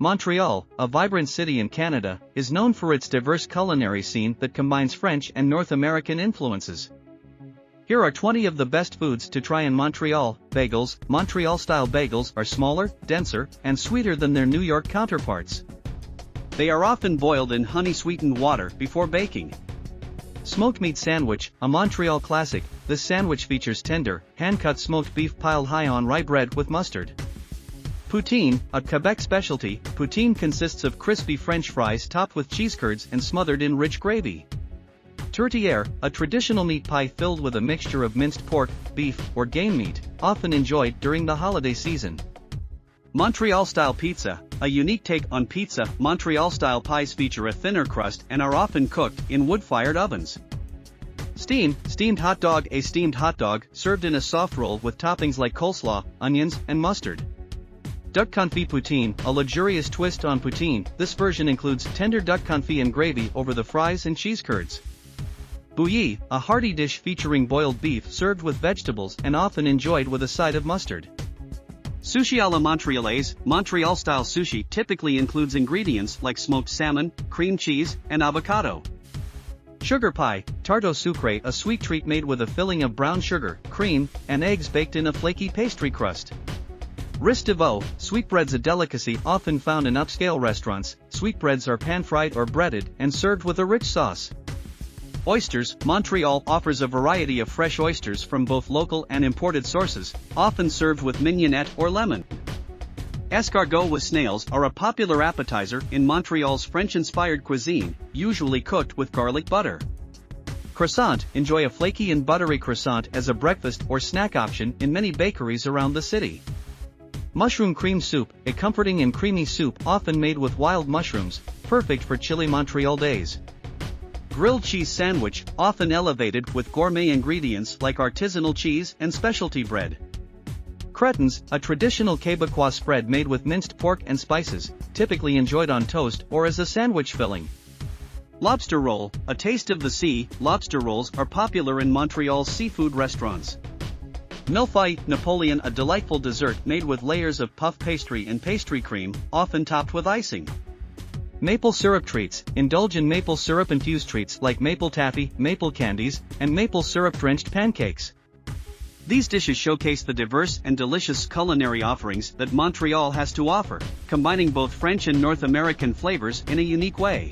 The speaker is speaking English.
Montreal, a vibrant city in Canada, is known for its diverse culinary scene that combines French and North American influences. Here are 20 of the best foods to try in Montreal. Bagels. Montreal-style bagels are smaller, denser, and sweeter than their New York counterparts. They are often boiled in honey-sweetened water before baking. Smoked meat sandwich, a Montreal classic. This sandwich features tender, hand-cut smoked beef piled high on rye bread with mustard. Poutine, a Quebec specialty. Poutine consists of crispy French fries topped with cheese curds and smothered in rich gravy. Tourtière, a traditional meat pie filled with a mixture of minced pork, beef, or game meat, often enjoyed during the holiday season. Montreal-style pizza, a unique take on pizza. Montreal-style pies feature a thinner crust and are often cooked in wood-fired ovens. Steamed hot dog. A steamed hot dog, served in a soft roll with toppings like coleslaw, onions, and mustard. Duck confit poutine, a luxurious twist on poutine. This version includes tender duck confit and gravy over the fries and cheese curds. Bouillie, a hearty dish featuring boiled beef served with vegetables and often enjoyed with a side of mustard. Sushi à la Montréalaise. Montreal-style sushi typically includes ingredients like smoked salmon, cream cheese, and avocado. Sugar pie, tarte au sucre, a sweet treat made with a filling of brown sugar, cream, and eggs baked in a flaky pastry crust. Riz de veau, sweetbreads, a delicacy often found in upscale restaurants. Sweetbreads are pan-fried or breaded and served with a rich sauce. Oysters. Montreal offers a variety of fresh oysters from both local and imported sources, often served with mignonette or lemon. Escargots with snails are a popular appetizer in Montreal's French-inspired cuisine, usually cooked with garlic butter. Croissant. Enjoy a flaky and buttery croissant as a breakfast or snack option in many bakeries around the city. Mushroom cream soup, a comforting and creamy soup often made with wild mushrooms, perfect for chilly Montreal days. Grilled cheese sandwich, often elevated with gourmet ingredients like artisanal cheese and specialty bread. Cretins, a traditional Quebecois spread made with minced pork and spices, typically enjoyed on toast or as a sandwich filling. Lobster roll, a taste of the sea. Lobster rolls are popular in Montreal's seafood restaurants. Millefeuille Napoleon, a delightful dessert made with layers of puff pastry and pastry cream, often topped with icing. Maple syrup treats. Indulge in maple syrup-infused treats like maple taffy, maple candies, and maple syrup-drenched pancakes. These dishes showcase the diverse and delicious culinary offerings that Montreal has to offer, combining both French and North American flavors in a unique way.